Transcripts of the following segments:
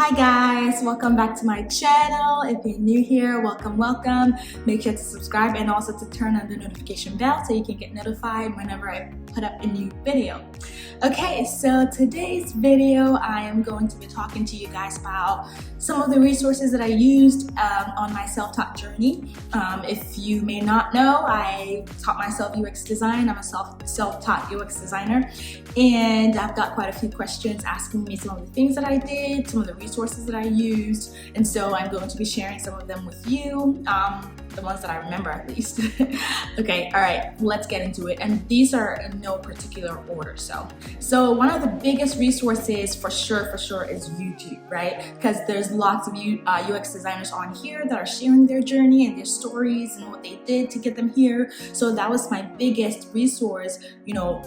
Hi guys, welcome back to my channel. If you're new here, welcome. Make sure to subscribe and also to turn on the notification bell so you can get notified whenever I put up a new video. Okay, so today's video I am going to be talking to you guys about some of the resources that I used on my self-taught journey. If you may not know, I taught myself UX design. I'm a self-taught UX designer, and I've got quite a few questions asking me some of the things that I did, some of the resources that I used, and so I'm going to be sharing some of them with you, the ones that I remember at least. Okay, all right, let's get into it. And these are in no particular order. So one of the biggest resources for sure is YouTube, right? Because there's lots of UX designers on here that are sharing their journey and their stories and what they did to get them here. So that was my biggest resource,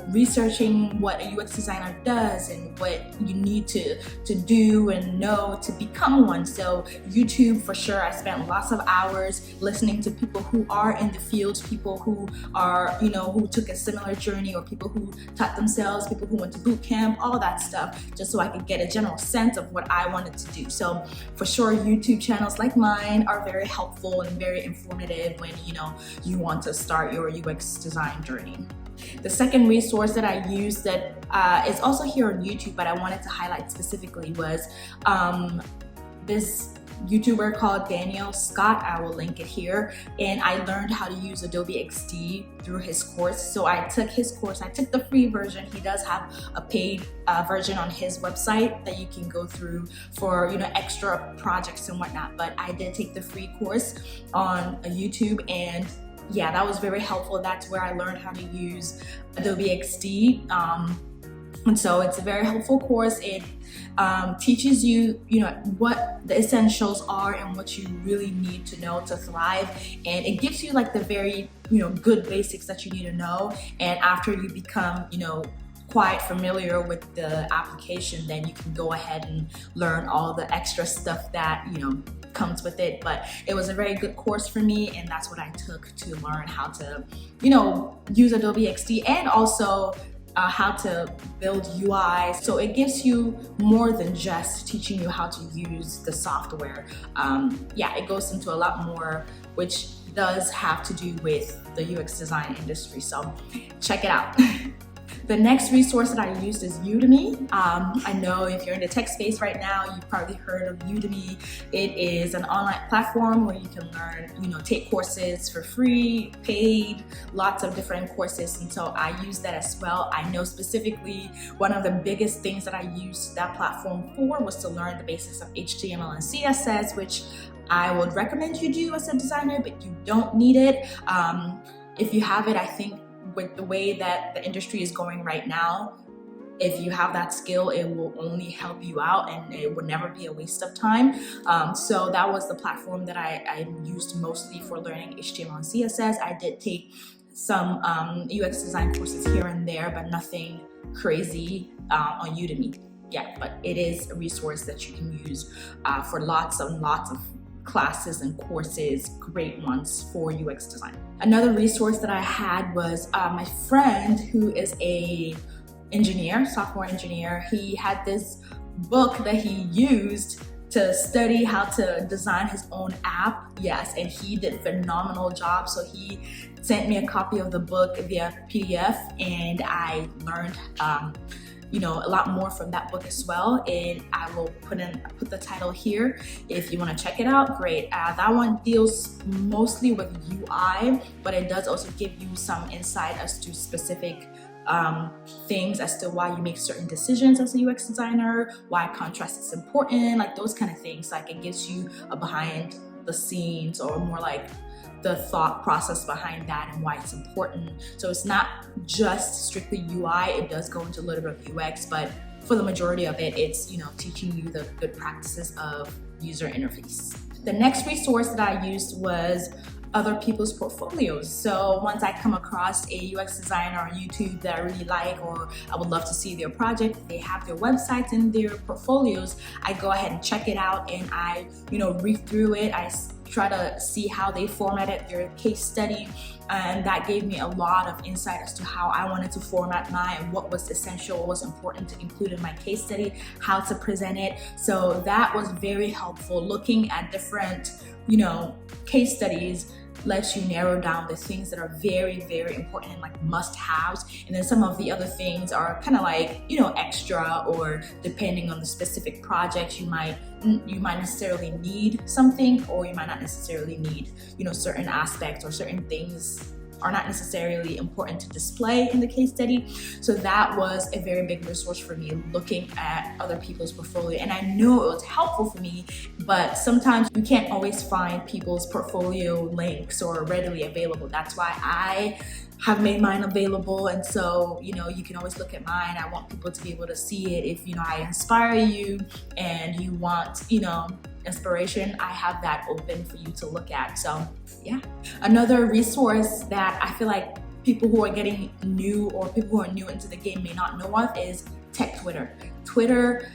researching what a UX designer does and what you need to do and know to become one. So YouTube, for sure, I spent lots of hours listening to people who are in the field, people who are, who took a similar journey, or people who taught themselves, people who went to boot camp, all that stuff, just so I could get a general sense of what I wanted to do. So for sure, YouTube channels like mine are very helpful and very informative when, you want to start your UX design journey. The second resource that I used that is also here on YouTube, but I wanted to highlight specifically, was this YouTuber called Daniel Scott. I will link it here. And I learned how to use Adobe XD through his course. So I took his course. I took the free version. He does have a paid version on his website that you can go through for extra projects and whatnot. But I did take the free course on YouTube, and yeah, that was very helpful. That's where I learned how to use Adobe XD. And so it's a very helpful course. It teaches you, what the essentials are and what you really need to know to thrive. And it gives you like the very, good basics that you need to know. And after you become, quite familiar with the application, then you can go ahead and learn all the extra stuff that, comes with it. But it was a very good course for me, and that's what I took to learn how to, use Adobe XD, and also how to build UI. So it gives you more than just teaching you how to use the software. It goes into a lot more, which does have to do with the UX design industry. So check it out. The next resource that I used is Udemy. I know if you're in the tech space right now, you've probably heard of Udemy. It is an online platform where you can learn, take courses for free, paid, lots of different courses. And so I use that as well. I know specifically one of the biggest things that I used that platform for was to learn the basics of HTML and CSS, which I would recommend you do as a designer, but you don't need it. If you have it, I think with the way that the industry is going right now, if you have that skill, it will only help you out, and it would never be a waste of time. So that was the platform that I used mostly for learning HTML and CSS. I did take some UX design courses here and there, but nothing crazy on Udemy. Yeah, but it is a resource that you can use for lots of classes and courses, great ones for UX design. Another resource that I had was my friend who is a software engineer. He had this book that he used to study how to design his own app. Yes, and he did a phenomenal job. So he sent me a copy of the book via PDF, and I learned a lot more from that book as well. And I will put the title here if you want to check it out. Great. That one deals mostly with UI, but it does also give you some insight as to specific things as to why you make certain decisions as a UX designer, why contrast is important, like those kind of things. Like it gives you a behind the scenes, or more like the thought process behind that and why it's important. So it's not just strictly UI, it does go into a little bit of UX, but for the majority of it, it's teaching you the good practices of user interface. The next resource that I used was other people's portfolios. So once I come across a UX designer on YouTube that I really like, or I would love to see their project, they have their websites and their portfolios, I go ahead and check it out, and I read through it. I try to see how they formatted their case study, and that gave me a lot of insight as to how I wanted to format mine, what was essential, what was important to include in my case study, how to present it. So that was very helpful. Looking at different, case studies lets you narrow down the things that are very, very important and like must-haves, and then some of the other things are kind of like extra, or depending on the specific project, you might necessarily need something, or you might not necessarily need certain aspects, or certain things are not necessarily important to display in the case study. So that was a very big resource for me, looking at other people's portfolio. And I know it was helpful for me, but sometimes you can't always find people's portfolio links or readily available. That's why I have made mine available, and so you can always look at mine. I want people to be able to see it. If I inspire you and you want inspiration, I have that open for you to look at. So yeah, another resource that I feel like people who are getting new, or people who are new into the game, may not know of is Tech Twitter. Twitter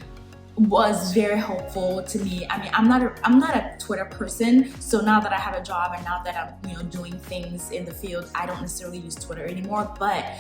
was very helpful to me. I mean, I'm not a Twitter person, so now that I have a job and now that I'm doing things in the field, I don't necessarily use Twitter anymore. But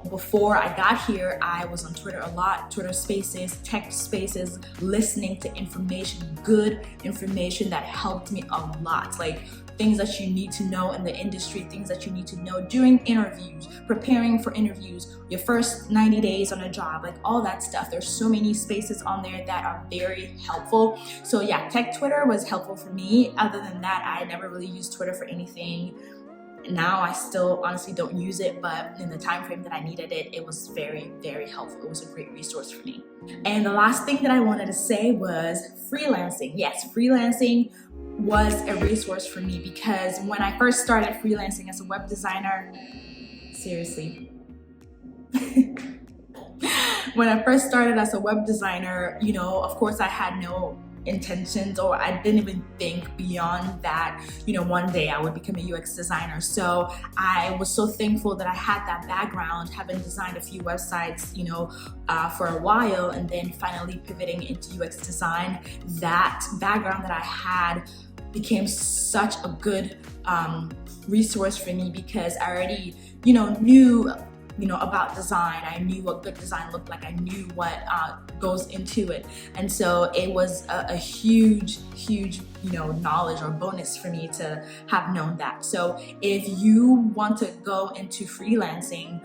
before I got here, I was on Twitter a lot, Twitter Spaces, tech spaces, listening to information, good information that helped me a lot. Like things that you need to know in the industry, things that you need to know during interviews, preparing for interviews, your first 90 days on a job, like all that stuff. There's so many spaces on there that are very helpful. So yeah, Tech Twitter was helpful for me. Other than that, I never really used Twitter for anything. Now I still honestly don't use it, but in the time frame that I needed it, it was very, very helpful. It was a great resource for me. And the last thing that I wanted to say was freelancing. Yes, freelancing was a resource for me, because when I first started freelancing as a web designer, seriously, when I first started as a web designer, of course I had no intentions, or I didn't even think beyond that, one day I would become a UX designer. So I was so thankful that I had that background, having designed a few websites, for a while, and then finally pivoting into UX design. That background that I had became such a good resource for me, because I already, knew about design. I knew what good design looked like. I knew what goes into it. And so it was a huge, knowledge or bonus for me to have known that. So if you want to go into freelancing,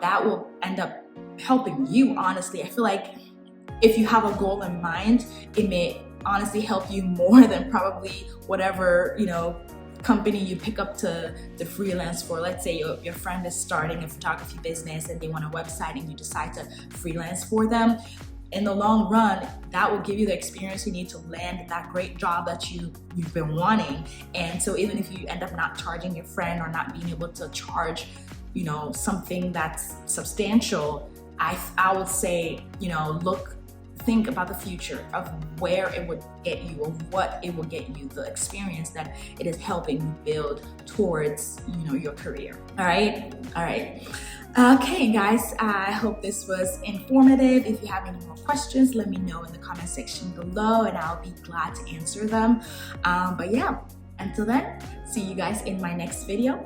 that will end up helping you, honestly. I feel like if you have a goal in mind, it may honestly help you more than probably whatever, company you pick up to freelance for. Let's say your friend is starting a photography business and they want a website, and you decide to freelance for them. In the long run, that will give you the experience you need to land that great job that you've been wanting. And so even if you end up not charging your friend, or not being able to charge something that's substantial, I would say think about the future of where it would get you, or what it will get you, the experience that it is helping you build towards your career. All right. Okay guys, I hope this was informative. If you have any more questions, let me know in the comment section below, and I'll be glad to answer them. But yeah, until then, see you guys in my next video.